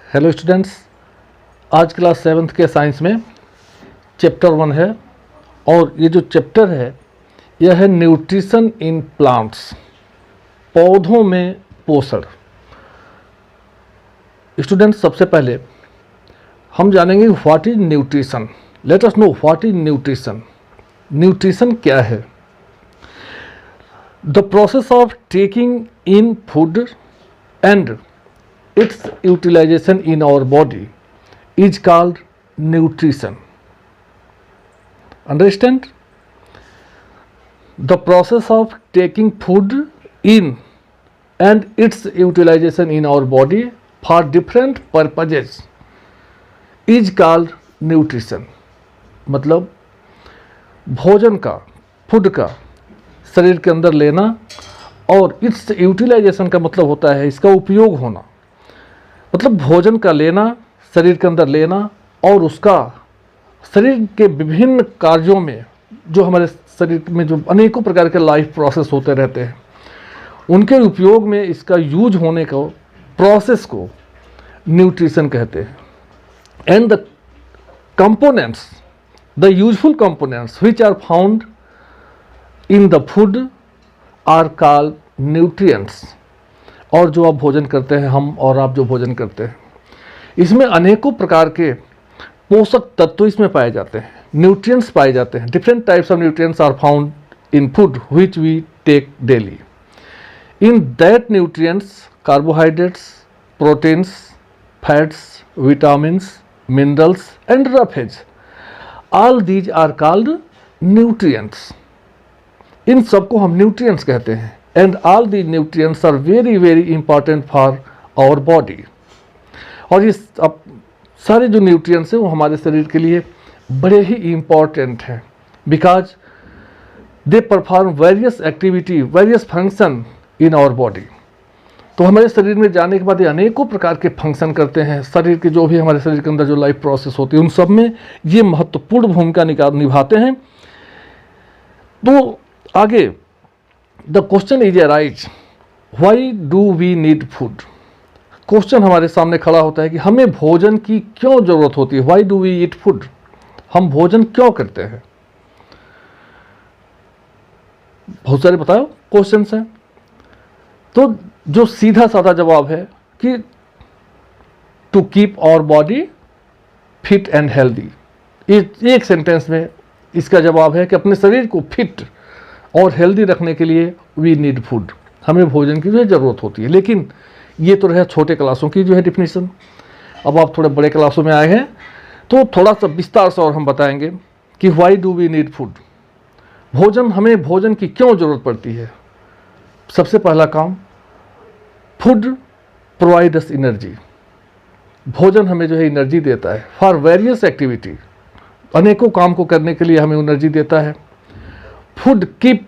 Hello students, आज class 7th के science में चैप्टर 1 है और ये जो चैप्टर है यह है न्यूट्रिशन इन प्लांट्स, पौधों में पोषण। स्टूडेंट्स, सबसे पहले हम जानेंगे what is nutrition. Let us know what is nutrition. Nutrition क्या है? The process of taking in food and its utilization in our body is called nutrition. Understand? The process of taking food in and its utilization in our body for different purposes is called nutrition. मतलब भोजन का, food का शरीर के अंदर लेना और it's utilisation का मतलब होता है इसका उपयोग होना। मतलब भोजन का लेना, शरीर के अंदर लेना और उसका शरीर के विभिन्न कार्यों में, जो हमारे शरीर में जो अनेकों प्रकार के लाइफ प्रोसेस होते रहते हैं, उनके उपयोग में इसका यूज होने को, प्रोसेस को न्यूट्रिशन कहते हैं। And the components, the useful components which are found in the food are called nutrients. और जो आप भोजन करते हैं, हम और आप जो भोजन करते हैं, इसमें अनेकों प्रकार के पोषक तत्व इसमें पाए जाते हैं, न्यूट्रिएंट्स पाए जाते हैं। Different types of nutrients are found in food which we take daily. In that nutrients carbohydrates, proteins, fats, vitamins, minerals and roughage, all these are called nutrients. इन सबको हम न्यूट्रिएंट्स कहते हैं। And all the nutrients are very very important for our body. और ये अब सारे जो न्यूट्रिएंट्स हैं वो हमारे शरीर के लिए बड़े ही इम्पॉर्टेंट हैं, because they perform various activity, various function in our body. तो हमारे शरीर में जाने के बाद ये अनेकों प्रकार के फंक्शन करते हैं। शरीर के जो भी हमारे शरीर के अंदर जो लाइफ प्रोसेस होती है, उन सब में ये महत्वपूर्ण भूमिका निभाते हैं। तो आगे The question is arise, why do we need food? Question हमारे सामने खड़ा होता है कि हमें भोजन की क्यों जरूरत होती है। Why do we eat food? हम भोजन क्यों करते हैं? बहुत सारे बताओ क्वेश्चंस हैं। तो जो सीधा साधा जवाब है कि to keep our body fit and healthy. एक सेंटेंस में इसका जवाब है कि अपने शरीर को फिट और हेल्दी रखने के लिए वी नीड फूड, हमें भोजन की जो है ज़रूरत होती है। लेकिन ये तो रहे छोटे क्लासों की जो है डिफिनीशन। अब आप थोड़े बड़े क्लासों में आए हैं तो थोड़ा सा विस्तार से और हम बताएंगे कि why do we need food. भोजन, हमें भोजन की क्यों ज़रूरत पड़ती है। सबसे पहला काम, फूड प्रोवाइड अस एनर्जी। भोजन हमें जो है एनर्जी देता है फॉर वेरियस एक्टिविटी, अनेकों काम को करने के लिए हमें एनर्जी देता है। Food keep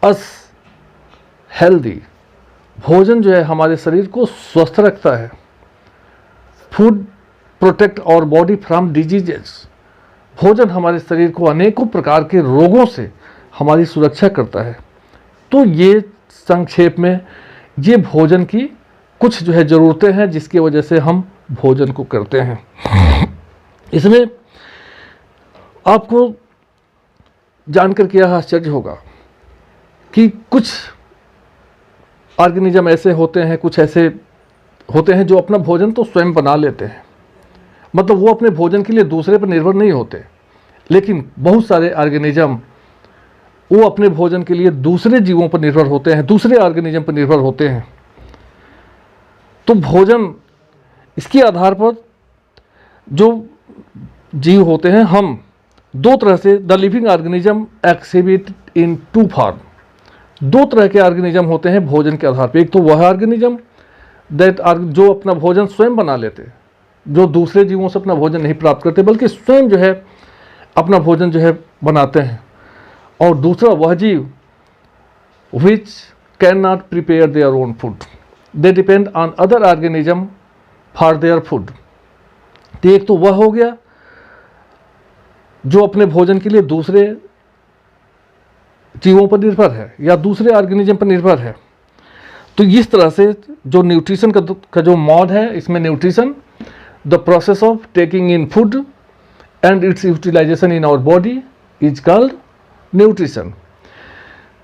us healthy. भोजन जो है हमारे शरीर को स्वस्थ रखता है। Food protect our body from diseases. भोजन हमारे शरीर को अनेकों प्रकार के रोगों से हमारी सुरक्षा करता है। तो ये संक्षेप में ये भोजन की कुछ जो है ज़रूरतें हैं जिसकी वजह से हम भोजन को करते हैं। इसमें आपको जानकर क्या आश्चर्य होगा कि कुछ ऑर्गेनिज्म ऐसे होते हैं, कुछ ऐसे होते हैं जो अपना भोजन तो स्वयं बना लेते हैं। मतलब वो अपने भोजन के लिए दूसरे पर निर्भर नहीं होते। लेकिन बहुत सारे ऑर्गेनिज्म वो अपने भोजन के लिए दूसरे जीवों पर निर्भर होते हैं, दूसरे ऑर्गेनिज्म पर निर्भर होते हैं। तो भोजन, इसके आधार पर जो जीव होते हैं, हम दो तरह से the living organism exhibit in two form. दो तरह के ऑर्गेनिज्म होते हैं भोजन के आधार पर। एक तो वह ऑर्गेनिज्म दैट जो अपना भोजन स्वयं बना लेते, जो दूसरे जीवों से अपना भोजन नहीं प्राप्त करते बल्कि स्वयं जो है अपना भोजन जो है बनाते हैं। और दूसरा वह जीव which can not prepare their own food, they depend on other organism for their food. तो एक तो वह हो गया जो अपने भोजन के लिए दूसरे जीवों पर निर्भर है या दूसरे ऑर्गेनिज्म पर निर्भर है। तो इस तरह से जो न्यूट्रिशन का जो मॉड है, इसमें nutrition, the process of taking in food and its utilisation in our body is called nutrition.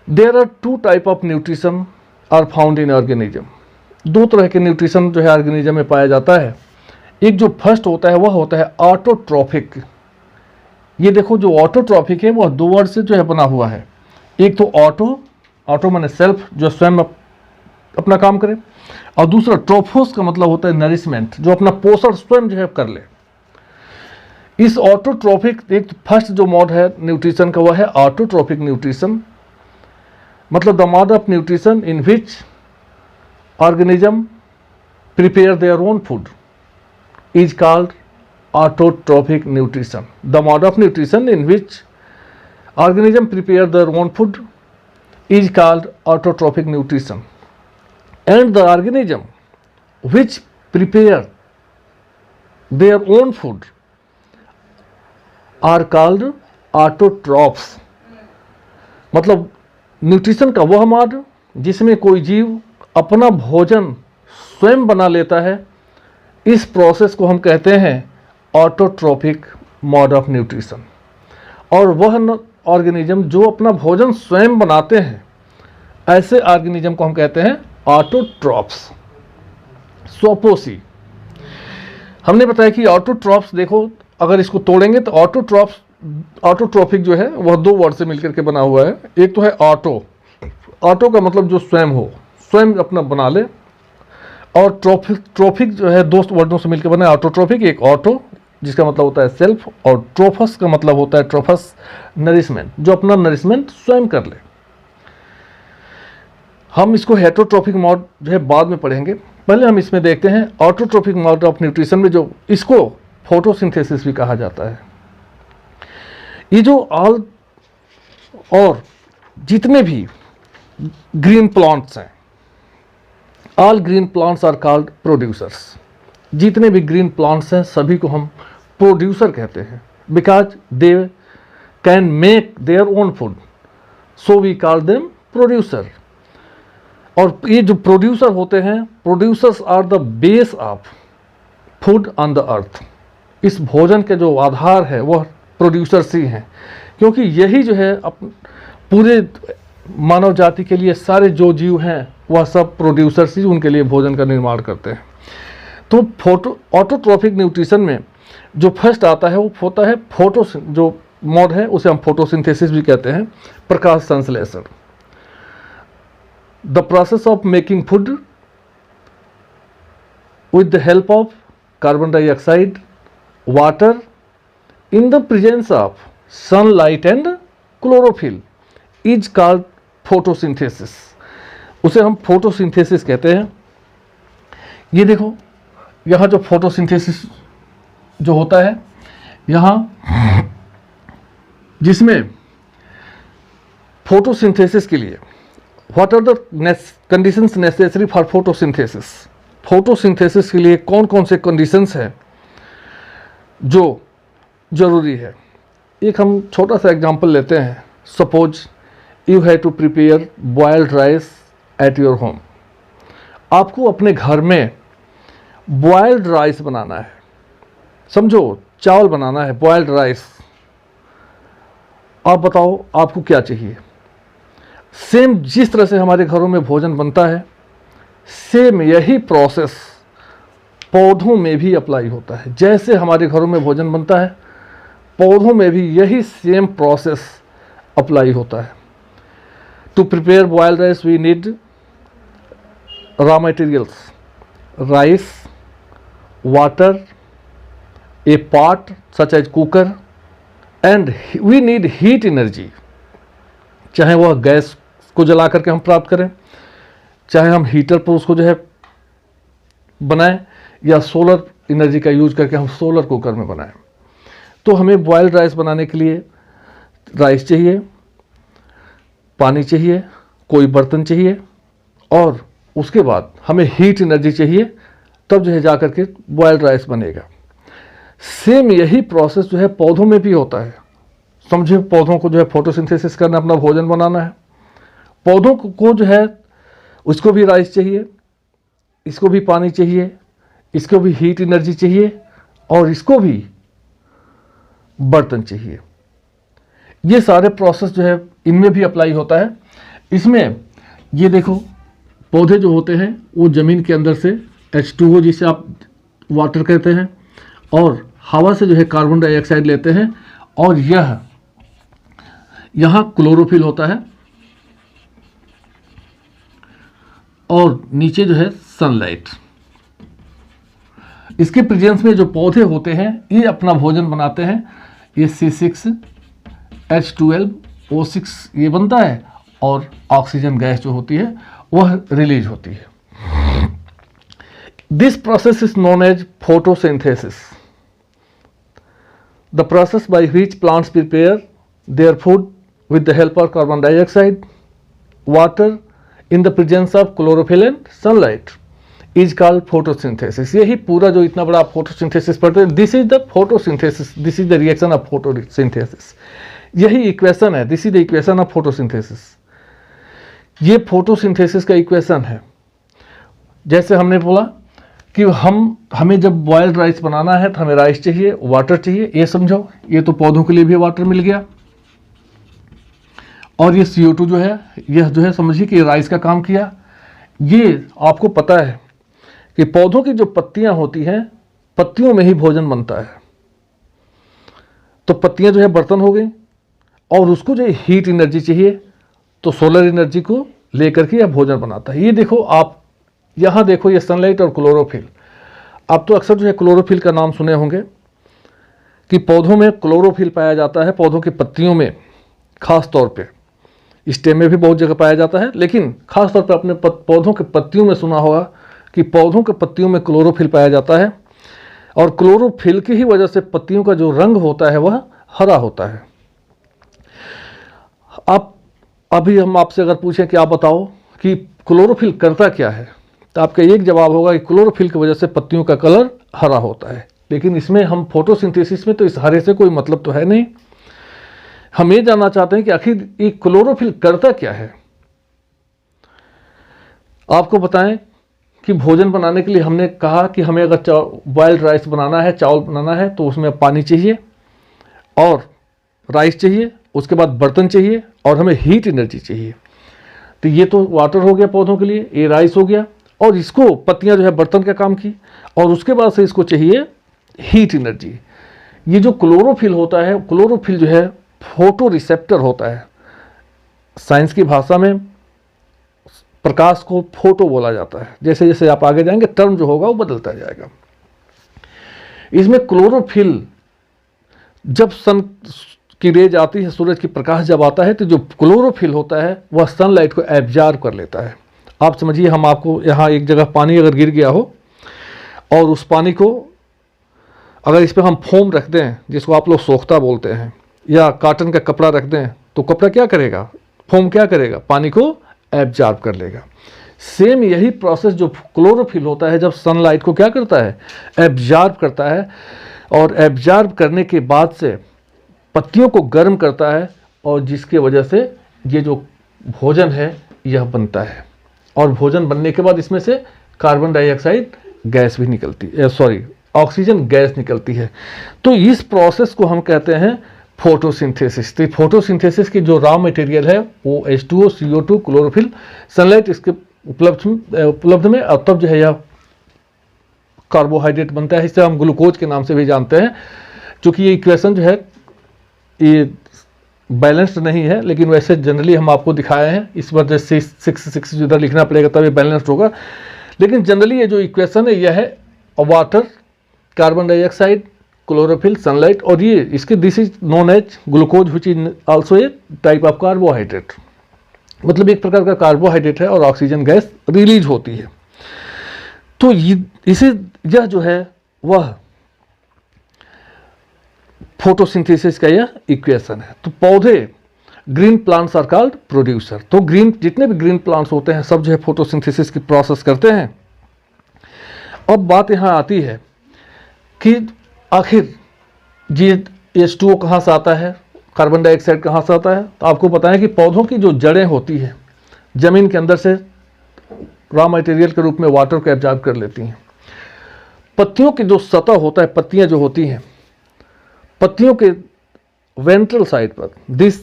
There are two type of nutrition are found in organism. दो तरह के न्यूट्रिशन जो है ऑर्गेनिज्म में पाया जाता है. एक जो फर्स्ट होता है वह होता है ऑटोट्रॉफिक. ये देखो जो ऑटोट्रॉफिक है वह दो वर्ड से जो है बना हुआ है. एक तो ऑटो माने सेल्फ, जो स्वयं अपना काम करे, और दूसरा ट्रोफोस का मतलब होता है नरिशमेंट, जो अपना पोषण स्वयं जो है कर ले. इस ऑटोट्रॉफिक एक फर्स्ट जो मॉड है न्यूट्रिशन का वह है ऑटोट्रॉफिक न्यूट्रिशन. मतलब the mode of nutrition in which organism prepare their own food is called autotrophic nutrition. The mode of nutrition in which organism prepare their own food is called autotrophic nutrition, and the organism which prepare their own food are called autotrophs. मतलब nutrition का वह mod जिसमें कोई जीव अपना भोजन स्वयं बना लेता है, इस प्रोसेस को हम कहते हैं ऑटोट्रॉफिक मॉड ऑफ न्यूट्रिशन. और वह ऑर्गेनिज्म जो अपना भोजन स्वयं बनाते हैं, ऐसे ऑर्गेनिज्म को हम कहते हैं ऑटोट्रॉफ्स. स्वपोषी. हमने बताया कि ऑटोट्रॉफ्स, देखो अगर इसको तोड़ेंगे तो ऑटोट्रॉफिक जो है वह दो वर्ड से मिलकर के बना हुआ है. एक तो है ऑटो का मतलब जो स्वयं हो, स्वयं अपना बना ले, और ट्रोफिक जो है दो वर्डों से मिलकर बना है ऑटोट्रॉफिक. एक ऑटो जिसका मतलब होता है सेल्फ, और ट्रोफस का मतलब होता है ट्रोफस नरिशमेंट, जो अपना नरिशमेंट स्वयं कर ले. हम इसको हेटरोट्रॉफिक मॉड जो है बाद में पढ़ेंगे. पहले हम इसमें देखते हैं ऑटोट्रॉफिक मॉड ऑफ न्यूट्रिशन में, जो इसको फोटोसिंथेसिस भी कहा जाता है. ये जो ऑल और जितने भी ग्रीन प्लांट्स हैं, all green plants are called producers. जितने भी ग्रीन प्लांट्स हैं सभी को हम प्रोड्यूसर कहते हैं, because they can make their own food, so we call them producer. और ये जो प्रोड्यूसर होते हैं, producers are the base of food on the earth. इस भोजन के जो आधार है वह प्रोड्यूसर्स ही हैं, क्योंकि यही जो है पूरे मानव जाति के लिए सारे जो जीव हैं वह सब प्रोड्यूसर्स ही उनके लिए भोजन का निर्माण करते हैं. तो ऑटोट्रॉफिक न्यूट्रिशन में जो फर्स्ट आता है वो होता है जो मॉड है उसे हम फोटोसिंथेसिस भी कहते हैं, प्रकाश संश्लेषण. The process of making food with the help of carbon dioxide, water in the presence of sunlight and chlorophyll is called photosynthesis. उसे हम फोटोसिंथेसिस कहते हैं. ये देखो यहाँ जो फोटोसिंथेसिस जो होता है, यहाँ जिसमें फोटोसिंथेसिस के लिए what are the conditions necessary for photosynthesis. Photosynthesis के लिए कौन कौन से कंडीशंस हैं जो जरूरी है. एक हम छोटा सा एग्जांपल लेते हैं. Suppose you have to prepare boiled rice at your home. आपको अपने घर में बॉयल्ड राइस बनाना है. समझो चावल बनाना है, बॉयल्ड राइस. आप बताओ आपको क्या चाहिए. सेम जिस तरह से हमारे घरों में भोजन बनता है, सेम यही प्रोसेस पौधों में भी अप्लाई होता है. जैसे हमारे घरों में भोजन बनता है, पौधों में भी यही सेम प्रोसेस अप्लाई होता है. To prepare boiled rice we need raw materials: rice, water, a pot such as cooker, and we need heat energy. चाहे वह गैस को जला करके हम प्राप्त करें, चाहे हम हीटर पर उसको जो है बनाएं, या सोलर एनर्जी का यूज करके हम सोलर कुकर में बनाएं. तो हमें बॉयल्ड राइस बनाने के लिए राइस चाहिए, पानी चाहिए, कोई बर्तन चाहिए, और उसके बाद हमें हीट एनर्जी चाहिए. तब जो है जा करके बॉयल्ड राइस बनेगा. सेम यही प्रोसेस जो है पौधों में भी होता है. समझे, पौधों को जो है फोटोसिंथेसिस करना, अपना भोजन बनाना है. पौधों को जो है उसको भी राइस चाहिए, इसको भी पानी चाहिए, इसको भी हीट एनर्जी चाहिए और इसको भी बर्तन चाहिए। ये सारे प्रोसेस जो है इनमें भी अप्लाई होता है। इसमें ये देखो पौधे जो होते हैं वो ज़मीन के अंदर से H2O जिसे आप वाटर कहते हैं और हवा से जो है कार्बन डाइऑक्साइड लेते हैं और यहाँ क्लोरोफिल होता है और नीचे जो है सनलाइट। इसके प्रेजेंस में जो पौधे होते हैं ये अपना भोजन बनाते हैं। ये C6H12O6 ये बनता है और ऑक्सीजन गैस जो होती है वह रिलीज होती है। This process is known as photosynthesis, the process by which plants prepare their food with the help of carbon dioxide, water in the presence of chlorophyll and sunlight is called photosynthesis। यही पूरा जो इतना बड़ा photosynthesis पढ़ते हैं, this is the photosynthesis, this is the reaction of photosynthesis। यही equation है, this is the equation of photosynthesis। ये photosynthesis का इक्वेशन है। जैसे हमने बोला कि हमें जब बॉयल्ड राइस बनाना है तो हमें राइस चाहिए, वाटर चाहिए। ये समझो, ये तो पौधों के लिए भी वाटर मिल गया और ये CO2 जो है यह जो है समझिए कि राइस का काम किया। ये आपको पता है कि पौधों की जो पत्तियां होती हैं, पत्तियों में ही भोजन बनता है। तो पत्तियां जो है बर्तन हो गई और उसको जो हीट एनर्जी चाहिए तो सोलर एनर्जी को लेकर के यह भोजन बनाता है। ये देखो आप यहाँ देखो, ये सनलाइट और क्लोरोफिल। आप तो अक्सर जो है क्लोरोफिल का नाम सुने होंगे कि पौधों में क्लोरोफिल पाया जाता है, पौधों की पत्तियों में खास तौर पे। स्टेम में भी बहुत जगह पाया जाता है, लेकिन खास तौर पर अपने पौधों के पत्तियों में सुना होगा कि पौधों के पत्तियों में क्लोरोफिल पाया जाता है और क्लोरोफिल की ही वजह से पत्तियों का जो रंग होता है वह हरा होता है। आप अभी हम आपसे अगर पूछें कि आप बताओ कि क्लोरोफिल करता क्या है, तो आपका एक जवाब होगा कि क्लोरोफिल की वजह से पत्तियों का कलर हरा होता है। लेकिन इसमें हम फोटोसिंथेसिस में तो इस हरे से कोई मतलब तो है नहीं। हम ये जानना चाहते हैं कि आखिर ये क्लोरोफिल करता क्या है। आपको बताएं कि भोजन बनाने के लिए हमने कहा कि हमें अगर बॉइल्ड राइस बनाना है, चावल बनाना है, तो उसमें पानी चाहिए और राइस चाहिए, उसके बाद बर्तन चाहिए और हमें हीट एनर्जी चाहिए। तो ये तो वाटर हो गया पौधों के लिए, ये राइस हो गया और इसको पत्तियां जो है बर्तन का काम की और उसके बाद से इसको चाहिए हीट एनर्जी। ये जो क्लोरोफिल होता है, क्लोरोफिल जो है फोटो रिसेप्टर होता है। साइंस की भाषा में प्रकाश को फोटो बोला जाता है। जैसे जैसे आप आगे जाएंगे टर्म जो होगा वो बदलता जाएगा। इसमें क्लोरोफिल जब सन की रेज आती है, सूरज की प्रकाश जब आता है, तो जो क्लोरोफिल होता है वह सनलाइट को एब्जॉर्ब कर लेता है। आप समझिए, हम आपको यहाँ एक जगह पानी अगर गिर गया हो और उस पानी को अगर इस पर हम फोम रख दें, जिसको आप लोग सोख्ता बोलते हैं, या कॉटन का कपड़ा रख दें, तो कपड़ा क्या करेगा, फोम क्या करेगा, पानी को एब्जॉर्ब कर लेगा। सेम यही प्रोसेस जो क्लोरोफिल होता है, जब सनलाइट को क्या करता है, एब्जॉर्ब करता है और एब्जॉर्ब करने के बाद से पत्तियों को गर्म करता है और जिसके वजह से ये जो भोजन है यह बनता है। और भोजन बनने के बाद इसमें से कार्बन डाइऑक्साइड गैस भी निकलती है, ऑक्सीजन गैस निकलती है। तो इस प्रोसेस को हम कहते हैं फोटोसिंथेसिस। तो फोटोसिंथेसिस की जो रॉ मटेरियल है वो H2O, CO2, क्लोरोफिल, सनलाइट इसके उपलब्ध में, और तब जो है यह कार्बोहाइड्रेट बनता है। इसे हम ग्लूकोज के नाम से भी जानते हैं। चूँकि ये इक्वेशन जो है ये बैलेंस्ड नहीं है, लेकिन वैसे जनरली हम आपको दिखाए हैं, इस वजह से 6 इधर लिखना पड़ेगा तब ये बैलेंस्ड होगा। लेकिन जनरली ये जो इक्वेशन है यह है water, carbon dioxide, chlorophyll, sunlight, और ये इसके this is known as glucose which is also a type of carbohydrate. मतलब एक प्रकार का कार्बोहाइड्रेट है और ऑक्सीजन गैस रिलीज होती है। तो यह जो है वह फोटोसिंथेसिस का यह इक्वेशन है। तो पौधे, green plants are called producer. तो जितने भी ग्रीन प्लांट्स होते हैं सब जो है फोटोसिंथेसिस की प्रोसेस करते हैं। अब बात यहाँ आती है कि आखिर ये H2O कहाँ से आता है, कार्बन डाइऑक्साइड कहाँ से आता है। तो आपको पता है कि पौधों की जो जड़ें होती हैं ज़मीन के अंदर से रॉ मटेरियल के रूप में वाटर को एब्जॉर्ब कर लेती हैं। पत्तियों की जो सतह होता है, पत्तियां जो होती हैं, पत्तियों के वेंट्रल साइड पर, this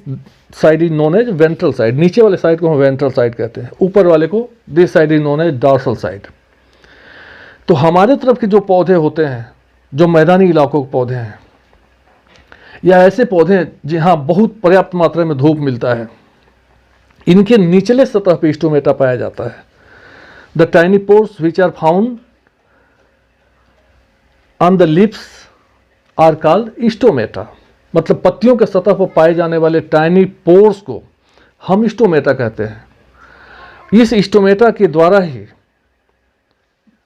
side is known as ventral side, नीचे वाले साइड को हम वेंट्रल साइड कहते हैं, ऊपर वाले को this side is known as dorsal side. तो हमारे तरफ के जो पौधे होते हैं, जो मैदानी इलाकों के पौधे हैं, या ऐसे पौधे जहाँ बहुत पर्याप्त मात्रा में धूप मिलता है, इनके निचले सतह पर स्टोमेटा पाया जाता है। The tiny pores which are found on the lips are called stomata. मतलब पत्तियों के सतह पर पाए जाने वाले टाइनी पोर्स को हम स्टोमेटा कहते हैं। इस स्टोमेटा के द्वारा ही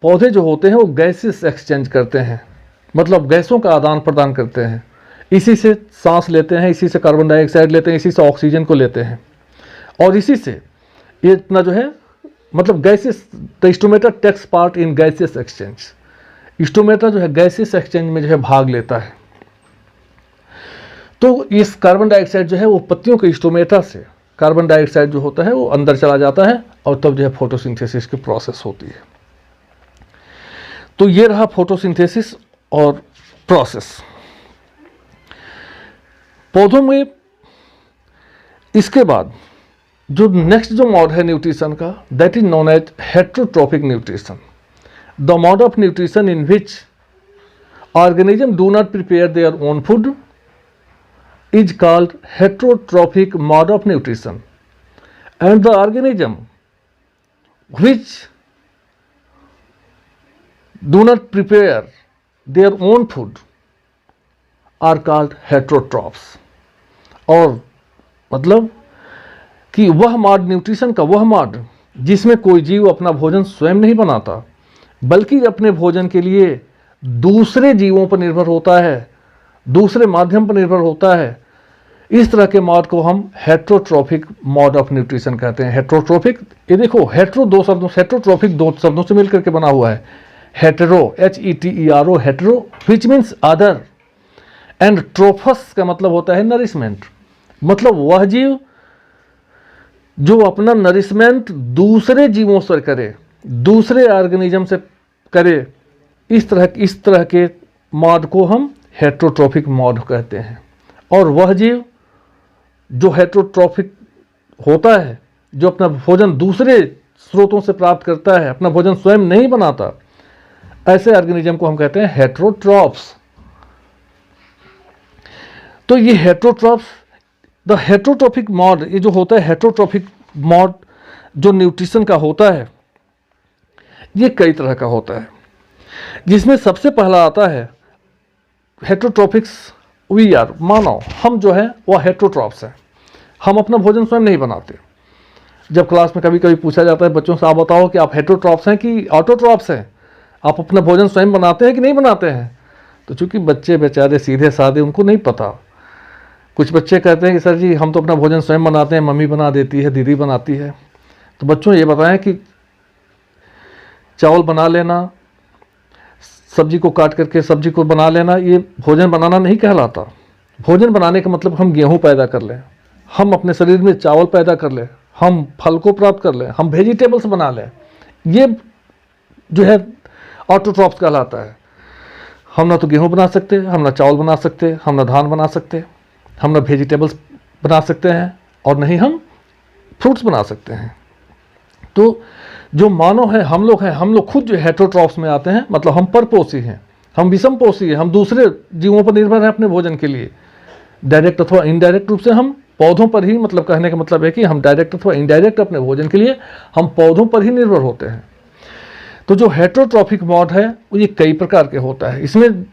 पौधे जो होते हैं वो गैसेस एक्सचेंज करते हैं, मतलब गैसों का आदान प्रदान करते हैं। इसी से सांस लेते हैं, इसी से कार्बन डाइऑक्साइड लेते हैं, इसी से ऑक्सीजन को लेते हैं, और इसी से ये इतना जो है मतलब gases, the stomata takes part in gases exchange. Stomata जो है गैसेस एक्सचेंज में जो है भाग लेता है। तो इस कार्बन डाइऑक्साइड जो है वो पत्तियों के स्टोमेटा से कार्बन डाइऑक्साइड जो होता है वो अंदर चला जाता है, और तब जो है फोटोसिंथेसिस की प्रोसेस होती है। तो ये रहा फोटोसिंथेसिस और प्रोसेस पौधों में। इसके बाद जो नेक्स्ट जो मोड है न्यूट्रिशन का, that is known as heterotrophic nutrition. The mode of nutrition in which organism do not prepare their own food is called heterotrophic mode of nutrition, and the organism which do not prepare their own food are called heterotrophs। और मतलब कि वह mod, nutrition का वह mod जिसमें कोई जीव अपना भोजन स्वयं नहीं बनाता, बल्कि अपने भोजन के लिए दूसरे जीवों पर निर्भर होता है, दूसरे माध्यम पर निर्भर होता है। इस तरह के मॉड को हम हेट्रोट्रोफिक मॉड ऑफ न्यूट्रिशन कहते हैं। हेट्रोट्रोफिक, ये देखो हेट्रो दो शब्दों, हेट्रोट्रोफिक दो शब्दों से मिलकर के बना हुआ है। Hetero, HETERO, hetero which means other, and trophos का मतलब होता है नरिशमेंट, मतलब वह जीव जो अपना नरिशमेंट दूसरे जीवों से करे, दूसरे ऑर्गेनिज्म से करे। इस तरह के मॉड को हम हेट्रोट्रोफिक मॉड कहते हैं। और वह जीव जो हेट्रोट्रोफिक होता है, जो अपना भोजन दूसरे स्रोतों से प्राप्त करता है, अपना भोजन स्वयं नहीं बनाता, ऐसे ऑर्गेनिज्म को हम कहते हैं हेट्रोट्रॉफ्स। तो ये हेट्रोट्रॉफ्स, द हेट्रोट्रोफिक मॉड, ये जो होता है हेट्रोट्रोफिक मॉड जो न्यूट्रिशन का होता है, ये कई तरह का होता है, जिसमें सबसे पहला आता है हेट्रोट्रोफिक्स। वी आर, मानो हम जो है वह हेट्रोट्रॉफ्स हैं, हम अपना भोजन स्वयं नहीं बनाते। जब क्लास में कभी कभी पूछा जाता है बच्चों से, आप बताओ कि आप हेट्रोट्रॉफ्स हैं कि ऑटोट्रॉफ्स हैं, आप अपना भोजन स्वयं बनाते हैं कि नहीं बनाते हैं? तो चूंकि बच्चे बेचारे सीधे साधे, उनको नहीं पता। कुछ बच्चे कहते हैं कि सर जी हम तो अपना भोजन स्वयं बनाते हैं, मम्मी बना देती है, दीदी बनाती है। तो बच्चों ये बताएं कि चावल बना लेना, सब्जी को काट करके सब्जी को बना लेना, ये भोजन बनाना नहीं कहलाता। भोजन बनाने का मतलब हम गेहूं पैदा कर लें, हम अपने शरीर में चावल पैदा कर लें, हम फल को प्राप्त कर लें, हम वेजिटेबल्स बना लें, ये जो है ऑटोट्रॉफ्स कहलाता है। हम ना तो गेहूं बना सकते, हम ना चावल बना सकते, हम ना धान बना सकते, हम ना वेजिटेबल्स बना सकते हैं, और नहीं हम फ्रूट्स बना सकते हैं। तो जो मानव है, हम लोग खुद जो हेट्रोट्रॉफ्स में आते हैं, मतलब हम परपोषी हैं, हम विषम पोषी हैं, हम दूसरे जीवों पर निर्भर हैं अपने भोजन के लिए। डायरेक्ट अथवा इनडायरेक्ट रूप से हम पौधों पर ही, मतलब कहने का मतलब है कि हम डायरेक्ट अथवा इनडायरेक्ट अपने भोजन के लिए हम पौधों पर ही निर्भर होते हैं। तो जो हेट्रोट्रॉफिक मॉड है वो ये कई प्रकार के होता है। इसमें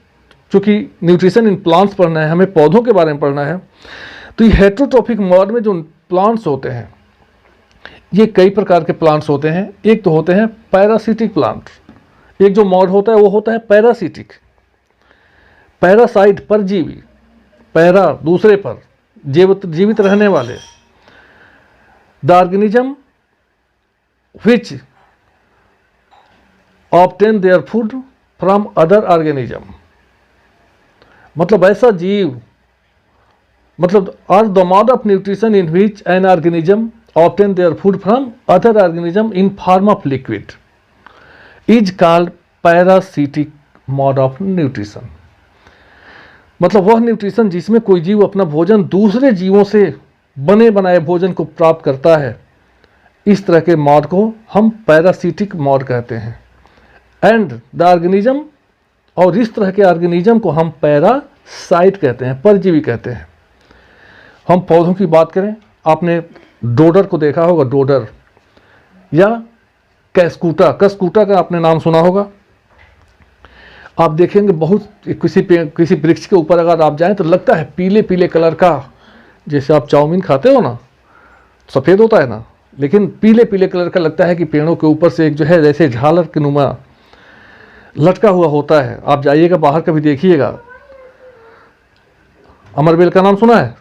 चूँकि न्यूट्रिशन इन प्लांट्स पढ़ना है, हमें पौधों के बारे में पढ़ना है, तो ये हेट्रोट्रॉफिक मॉड में जो प्लांट्स होते हैं, ये कई प्रकार के प्लांट्स होते हैं। एक तो होते हैं पैरासिटिक प्लांट, एक जो मॉड होता है वो होता है पैरासिटिक, पैरासाइट परजीवी, पैरा दूसरे पर, जीवित रहने वाले। The organism which obtain their food from other organism, मतलब ऐसा जीव, मतलब are the mode of nutrition in which an organism obtain their food from other organism in form of liquid is called parasitic mode of nutrition। मतलब वह nutrition जिसमें कोई जीव अपना भोजन दूसरे जीवों से बने बनाए भोजन को प्राप्त करता है, इस तरह के मॉड को हम पैरासिटिक मॉड कहते हैं। एंड द ऑर्गेनिज्म, और इस तरह के ऑर्गेनिज्म को हम पैरासाइट कहते हैं, परजीवी कहते हैं। हम पौधों की बात करें, आपने डोडर को देखा होगा, डोडर या कैस्कूटा, कस्कूटा का आपने नाम सुना होगा। आप देखेंगे बहुत किसी वृक्ष के ऊपर अगर आप जाएं तो लगता है पीले पीले कलर का, जैसे आप चाउमीन खाते हो ना, सफ़ेद होता है ना, लेकिन पीले पीले कलर का लगता है कि पेड़ों के ऊपर से एक जो है जैसे झालर के नुमा लटका हुआ होता है। आप जाइएगा बाहर कभी देखिएगा। अमरबेल का नाम सुना है?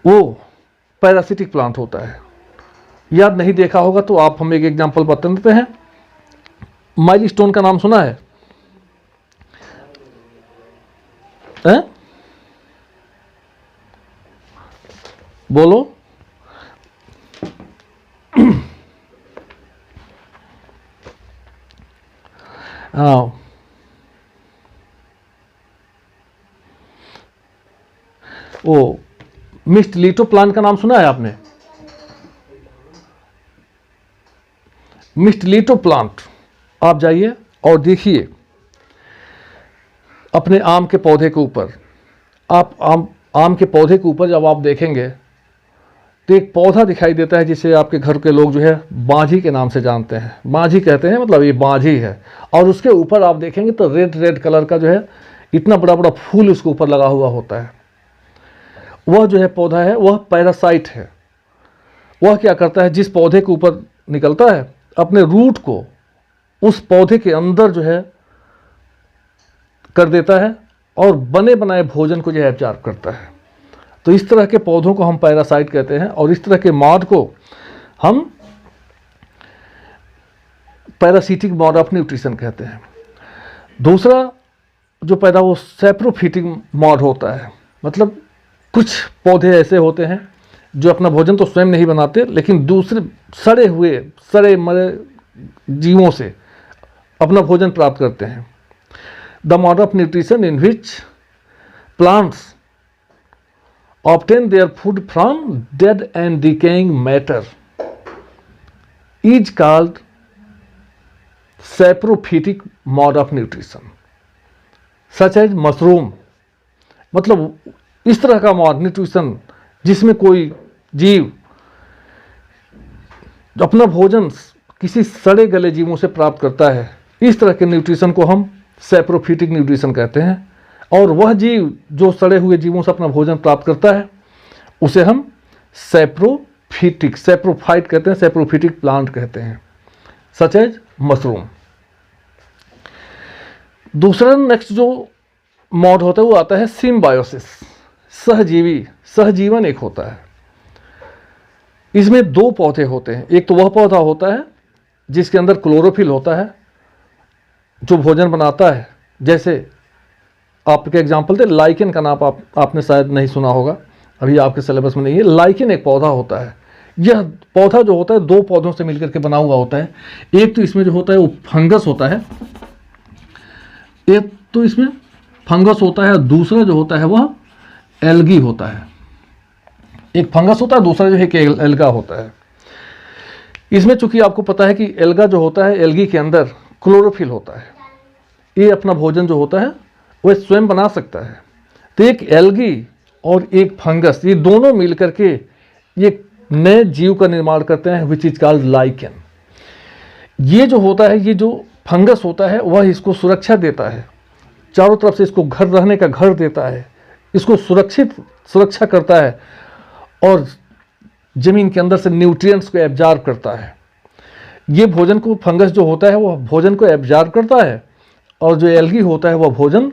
वो पैरासिटिक प्लांट होता है। याद नहीं देखा होगा तो आप हमें एक एग्जांपल बता देते हैं। माइलस्टोन का नाम सुना है? बोलो। हाँ, वो मिस्टलीटो प्लांट का नाम सुना है आपने? मिस्टलीटो प्लांट, आप जाइए और देखिए अपने आम के पौधे के ऊपर। आप आम के पौधे के ऊपर जब आप देखेंगे तो एक पौधा दिखाई देता है जिसे आपके घर के लोग जो है बांझी के नाम से जानते हैं। बांझी कहते हैं, मतलब ये बांझी है। और उसके ऊपर आप देखेंगे तो रेड रेड कलर का जो है इतना बड़ा बड़ा फूल उसके ऊपर लगा हुआ होता है। वह जो है पौधा है वह पैरासाइट है। वह क्या करता है, जिस पौधे के ऊपर निकलता है अपने रूट को उस पौधे के अंदर जो है कर देता है और बने बनाए भोजन को जो है एब्जॉर्ब करता है। तो इस तरह के पौधों को हम पैरासाइट कहते हैं और इस तरह के मॉड को हम पैरासिटिक मॉड ऑफ न्यूट्रिशन कहते हैं। दूसरा जो पैदा वो सैप्रोफिटिक मॉड होता है। मतलब कुछ पौधे ऐसे होते हैं जो अपना भोजन तो स्वयं नहीं बनाते, लेकिन दूसरे सड़े मरे जीवों से अपना भोजन प्राप्त करते हैं। The mode of nutrition in which plants obtain their food from dead and decaying matter is called saprophytic mode of nutrition such as mushroom। मतलब इस तरह का मॉड न्यूट्रिशन जिसमें कोई जीव अपना भोजन किसी सड़े गले जीवों से प्राप्त करता है, इस तरह के न्यूट्रिशन को हम सैप्रोफिटिक न्यूट्रिशन कहते हैं। और वह जीव जो सड़े हुए जीवों से अपना भोजन प्राप्त करता है उसे हम सैप्रोफाइट कहते हैं, सैप्रोफिटिक प्लांट कहते हैं, सच एज मशरूम। दूसरा नेक्स्ट जो मॉड होता है वो आता है सिम्बायोसिस, सहजीवन एक होता है। इसमें दो पौधे होते हैं। एक तो वह पौधा होता है जिसके अंदर क्लोरोफिल होता है जो भोजन बनाता है। जैसे आपके एग्जाम्पल थे, लाइकेन का नाम आपने शायद नहीं सुना होगा, अभी आपके सिलेबस में नहीं है। लाइकेन एक पौधा होता है। यह पौधा जो होता है दो पौधों से मिलकर के बना हुआ होता है। एक तो इसमें जो होता है वो फंगस होता है, एक तो इसमें फंगस होता है, दूसरा जो होता है वह एल्गी होता है। एक फंगस होता है, दूसरा जो है कि एल्गा होता है। इसमें चूंकि आपको पता है कि एल्गा जो होता है, एल्गी के अंदर क्लोरोफिल होता है। ये अपना भोजन जो होता है वह स्वयं बना सकता है। तो एक एल्गी और एक फंगस, ये दोनों मिलकर के ये नए जीव का निर्माण करते हैं, विच इज कॉल्ड लाइकेन। ये जो होता है, ये जो फंगस होता है वह इसको सुरक्षा देता है, चारों तरफ से इसको घर रहने का घर देता है, इसको सुरक्षा करता है और जमीन के अंदर से न्यूट्रिएंट्स को एब्जॉर्ब करता है। ये भोजन को, फंगस जो होता है वह भोजन को एब्जॉर्ब करता है और जो एल्गी होता है वह भोजन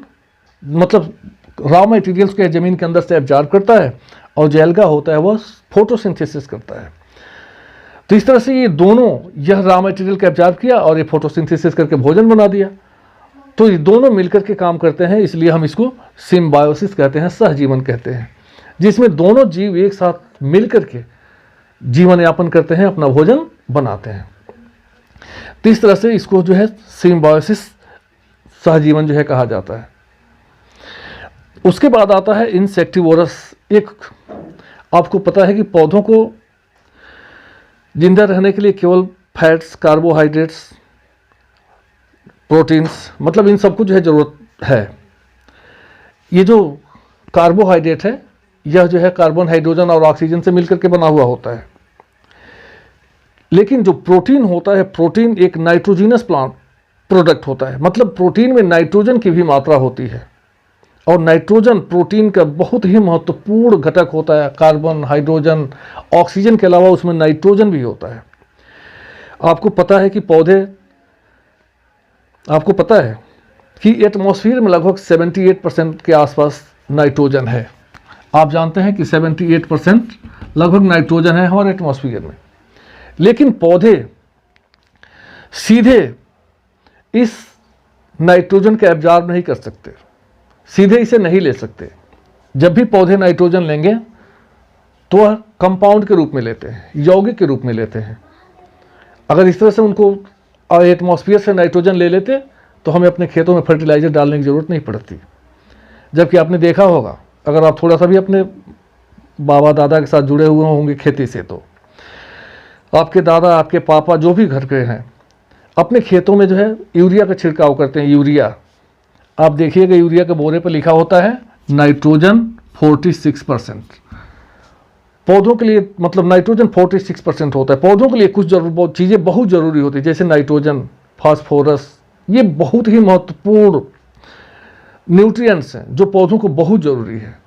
मतलब रॉ मटेरियल्स को जमीन के अंदर से एब्जॉर्ब करता है और जो एल्गा होता है वह फोटोसिंथेसिस करता है। तो इस तरह से ये दोनों, यह रॉ मटेरियल को एब्जॉर्ब किया और ये फोटोसिंथेसिस करके भोजन बना दिया। तो ये दोनों मिलकर के काम करते हैं, इसलिए हम इसको सिम्बायोसिस कहते हैं, सहजीवन कहते हैं, जिसमें दोनों जीव एक साथ मिलकर के जीवन यापन करते हैं, अपना भोजन बनाते हैं। तो इस तरह से इसको जो है सिम्बायोसिस, सहजीवन जो है कहा जाता है। उसके बाद आता है इंसेक्टिवोरस। एक आपको पता है कि पौधों को जिंदा रहने के लिए केवल फैट्स, कार्बोहाइड्रेट्स, प्रोटीन्स, मतलब इन सबको जो है ज़रूरत है। ये जो कार्बोहाइड्रेट है यह जो है कार्बन, हाइड्रोजन और ऑक्सीजन से मिलकर के बना हुआ होता है। लेकिन जो प्रोटीन होता है, प्रोटीन एक नाइट्रोजिनस प्लांट प्रोडक्ट होता है, मतलब प्रोटीन में नाइट्रोजन की भी मात्रा होती है और नाइट्रोजन प्रोटीन का बहुत ही महत्वपूर्ण घटक होता है। कार्बन, हाइड्रोजन, ऑक्सीजन के अलावा उसमें नाइट्रोजन भी होता है। आपको पता है कि आपको पता है कि एटमॉस्फेयर में लगभग 78% के आसपास नाइट्रोजन है। आप जानते हैं कि 78% लगभग नाइट्रोजन है हमारे एटमॉस्फेयर में। लेकिन पौधे सीधे इस नाइट्रोजन का एब्जॉर्ब नहीं कर सकते, सीधे इसे नहीं ले सकते। जब भी पौधे नाइट्रोजन लेंगे तो वह कंपाउंड के रूप में लेते हैं, यौगिक के रूप में लेते हैं। अगर इस तरह से उनको एटमॉस्फेयर से नाइट्रोजन ले लेते तो हमें अपने खेतों में फर्टिलाइजर डालने की ज़रूरत नहीं पड़ती। जबकि आपने देखा होगा, अगर आप थोड़ा सा भी अपने बाबा दादा के साथ जुड़े हुए होंगे खेती से, तो आपके दादा, आपके पापा जो भी घर के हैं, अपने खेतों में जो है यूरिया का छिड़काव करते हैं। यूरिया आप देखिएगा, यूरिया के बोरे पर लिखा होता है नाइट्रोजन 46%। पौधों के लिए मतलब नाइट्रोजन 46% होता है। पौधों के लिए कुछ बहुत चीज़ें बहुत ज़रूरी होती है, जैसे नाइट्रोजन, फास्फोरस, ये बहुत ही महत्वपूर्ण न्यूट्रिएंट्स हैं जो पौधों को बहुत ज़रूरी है।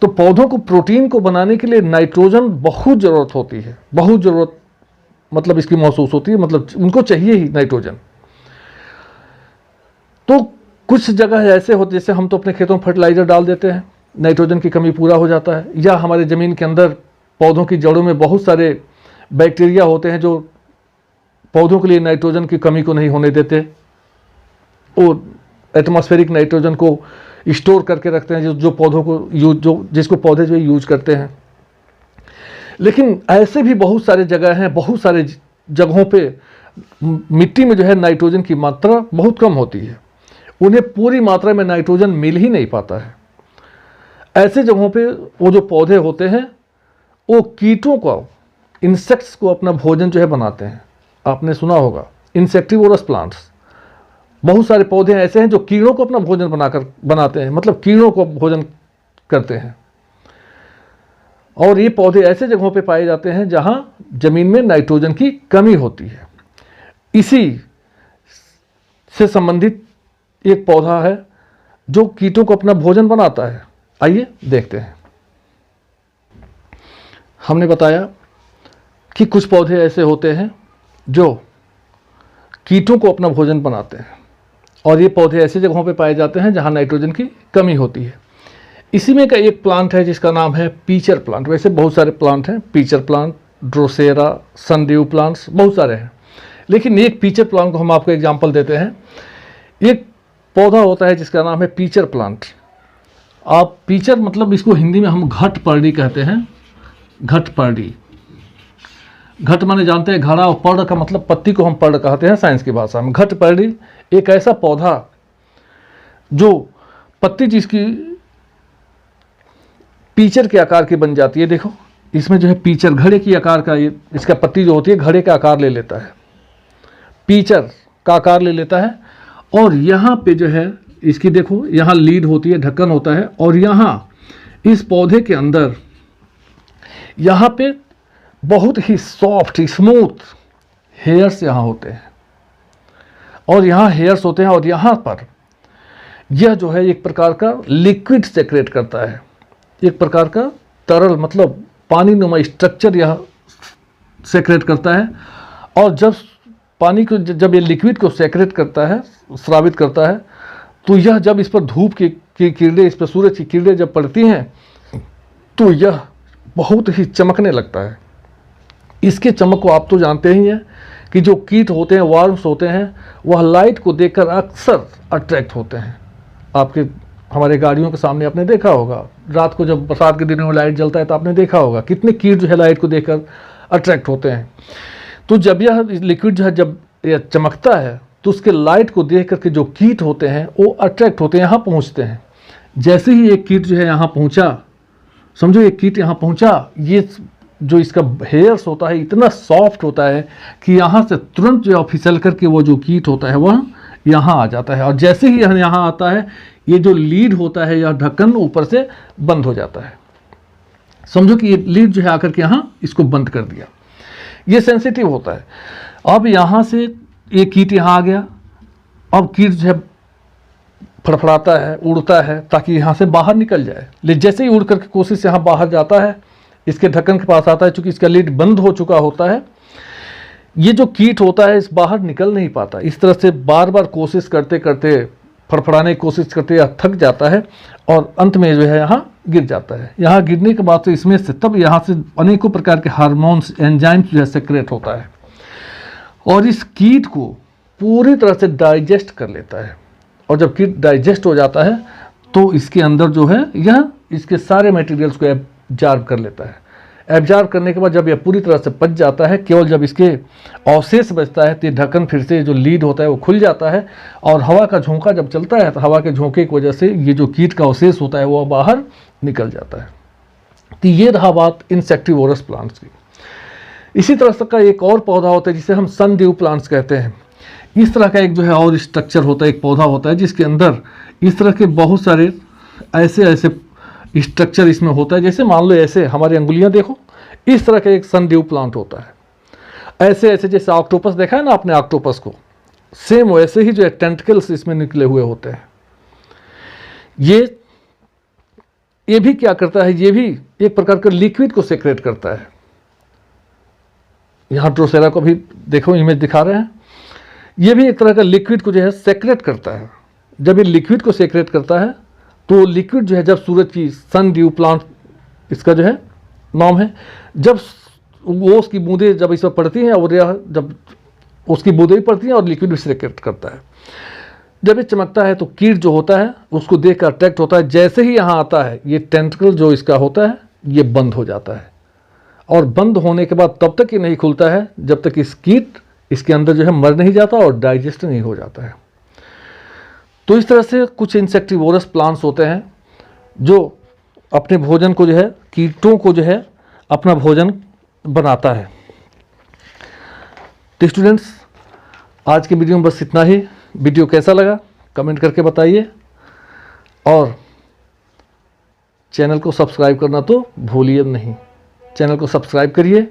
तो पौधों को प्रोटीन को बनाने के लिए नाइट्रोजन बहुत ज़रूरत होती है, बहुत ज़रूरत मतलब इसकी महसूस होती है, मतलब उनको चाहिए ही नाइट्रोजन। तो कुछ जगह ऐसे होते जैसे हम तो अपने खेतों में फर्टिलाइजर डाल देते हैं, नाइट्रोजन की कमी पूरा हो जाता है, या हमारे ज़मीन के अंदर पौधों की जड़ों में बहुत सारे बैक्टीरिया होते हैं जो पौधों के लिए नाइट्रोजन की कमी को नहीं होने देते, और एटमॉस्फेरिक नाइट्रोजन को स्टोर करके रखते हैं जो पौधों को जिसको पौधे जो यूज करते हैं। लेकिन ऐसे भी बहुत सारे जगह हैं, बहुत सारे जगहों पे मिट्टी में जो है नाइट्रोजन की मात्रा बहुत कम होती है, उन्हें पूरी मात्रा में नाइट्रोजन मिल ही नहीं पाता है। ऐसे जगहों पे वो जो पौधे होते हैं वो कीटों को, इंसेक्ट्स को अपना भोजन जो है बनाते हैं। आपने सुना होगा इंसेक्टिवोरस प्लांट्स। बहुत सारे पौधे ऐसे हैं जो कीड़ों को अपना भोजन बनाते हैं, मतलब कीड़ों को भोजन करते हैं। और ये पौधे ऐसे जगहों पे पाए जाते हैं जहां जमीन में नाइट्रोजन की कमी होती है। इसी से संबंधित एक पौधा है जो कीटों को अपना भोजन बनाता है। आइए देखते हैं। हमने बताया कि कुछ पौधे ऐसे होते हैं जो कीटों को अपना भोजन बनाते हैं, और ये पौधे ऐसी जगहों पे पाए जाते हैं जहां नाइट्रोजन की कमी होती है। इसी में का एक प्लांट है जिसका नाम है पीचर प्लांट। वैसे बहुत सारे प्लांट हैं, pitcher plant, Drosera, sundew plants, बहुत सारे हैं, लेकिन एक पीचर प्लांट को हम आपको एग्जाम्पल देते हैं। एक पौधा होता है जिसका नाम है पीचर प्लांट। आप पीचर मतलब इसको हिंदी में हम घट पर्डी कहते हैं। घट पर्डी, घट माने जानते हैं घड़ा, और पर्ड का मतलब पत्ती को हम पर्ड कहते हैं साइंस की भाषा में। घट पर्डी एक ऐसा पौधा जो पत्ती जिसकी पीचर के आकार की बन जाती है। देखो इसमें जो है पीचर घड़े की आकार का, ये इसका पत्ती जो होती है घड़े का आकार ले लेता है, पीचर का आकार ले लेता है। और यहाँ पे जो है इसकी देखो यहाँ लीड होती है, ढक्कन होता है, और यहाँ इस पौधे के अंदर यहाँ पे बहुत ही सॉफ्ट स्मूथ हेयर्स यहाँ होते हैं, और यहाँ हेयर्स होते हैं, और यहाँ पर यह जो है एक प्रकार का लिक्विड सेक्रेट करता है, एक प्रकार का तरल मतलब पानी नुमा स्ट्रक्चर यह सेक्रेट करता है। और जब पानी को जब ये लिक्विड को सेक्रेट करता है, स्रावित करता है, तो यह जब इस पर धूप की किरणें, इस पर सूरज की किरणें जब पड़ती हैं तो यह बहुत ही चमकने लगता है। इसके चमक को आप तो जानते ही हैं कि जो कीट होते हैं, वार्म्स होते हैं, वह लाइट को देखकर अक्सर अट्रैक्ट होते हैं। आपके हमारे गाड़ियों के सामने आपने देखा होगा, रात को जब बरसात के दिनों में लाइट जलता है तो आपने देखा होगा कितने कीट जो है लाइट को देखकर अट्रैक्ट होते हैं। तो जब यह लिक्विड जो है जब यह चमकता है तो उसके लाइट को देख करके जो कीट होते हैं वो अट्रैक्ट होते हैं, यहाँ पहुँचते हैं। जैसे ही एक कीट जो है यहाँ पहुँचा, समझो एक कीट यहाँ पहुँचा, ये जो इसका हेयर्स होता है इतना सॉफ्ट होता है कि यहाँ से तुरंत जो फिसल करके वो जो कीट होता है वह यहाँ आ जाता है। और जैसे ही यहाँ आता है ये जो लीड होता है या ढक्कन ऊपर से बंद हो जाता है। समझो कि ये लीड जो है आकर के यहाँ इसको बंद कर दिया। ये सेंसिटिव होता है। अब यहाँ से एक कीट यहाँ आ गया, अब कीट जो है फड़फड़ाता है, उड़ता है ताकि यहाँ से बाहर निकल जाए। लेकिन जैसे ही उड़ करके कोशिश यहाँ बाहर जाता है, इसके ढक्कन के पास आता है, चूंकि इसका लीड बंद हो चुका होता है, ये जो कीट होता है इस बाहर निकल नहीं पाता। इस तरह से बार बार कोशिश करते करते फड़फड़ाने की कोशिश करते या थक जाता है और अंत में जो है यहाँ गिर जाता है। यहाँ गिरने के बाद तो इसमें से तब यहाँ से अनेकों प्रकार के हार्मोन्स, एंजाइम्स जो है सेक्रेट होता है और इस कीट को पूरी तरह से डाइजेस्ट कर लेता है। और जब कीट डाइजेस्ट हो जाता है तो इसके अंदर जो है यह इसके सारे मटेरियल्स को एब्जॉर्ब कर लेता है। एब्जॉर्ब करने के बाद जब यह पूरी तरह से पच जाता है, केवल जब इसके अवशेष बचता है तो ढक्कन फिर से जो लीड होता है वो खुल जाता है और हवा का झोंका जब चलता है तो हवा के झोंके की वजह से ये जो कीट का अवशेष होता है वो बाहर निकल जाता है। तो ये रहा बात इंसेक्टिवोरस प्लांट्स की। इसी तरह से का एक और पौधा होता है जिसे हम सनड्यू प्लांट्स कहते हैं। इस तरह का एक जो है और स्ट्रक्चर होता है, एक पौधा होता है जिसके अंदर इस तरह के बहुत सारे ऐसे स्ट्रक्चर इसमें होता है। जैसे मान लो ऐसे हमारी अंगुलियां देखो, इस तरह का एक सनड्यू प्लांट होता है। ऐसे जैसे ऑक्टोपस देखा है ना आपने ऑक्टोपस को, सेम वैसे ही जो है टेंटिकल्स इसमें निकले हुए होते हैं। ये भी क्या करता है, ये भी एक प्रकार का लिक्विड को सेक्रेट करता है। यहाँ ड्रोसेरा को भी देखो, इमेज दिखा रहे हैं, ये भी एक तरह का लिक्विड को जो है सेक्रेट करता है। जब ये लिक्विड को सेक्रेट करता है तो लिक्विड जो है जब सूरज की सनड्यू प्लांट इसका जो है नाम है, जब वो उसकी बूंदें जब इस पर पड़ती हैं और जब उसकी बूंदें पड़ती हैं और लिक्विड भी सेक्रेट करता है। जब ये चमकता है तो कीट जो होता है उसको देख कर अट्रैक्ट होता है। जैसे ही यहाँ आता है ये टेंटिकल जो इसका होता है ये बंद हो जाता है और बंद होने के बाद तब तक ये नहीं खुलता है जब तक इस कीट इसके अंदर जो है मर नहीं जाता और डाइजेस्ट नहीं हो जाता है। तो इस तरह से कुछ इंसेक्टिवोरस प्लांट्स होते हैं जो अपने भोजन को जो है कीटों को जो है अपना भोजन बनाता है। तो स्टूडेंट्स आज के वीडियो में बस इतना ही। वीडियो कैसा लगा कमेंट करके बताइए और चैनल को सब्सक्राइब करना तो भूलिए नहीं। चैनल को सब्सक्राइब करिए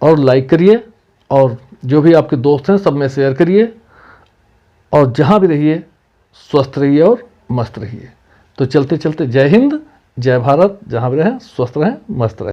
और लाइक करिए और जो भी आपके दोस्त हैं सब में शेयर करिए और जहाँ भी रहिए स्वस्थ रहिए और मस्त रहिए। तो चलते चलते जय हिंद, जय भारत, जहाँ भी रहें स्वस्थ रहें, मस्त रहें।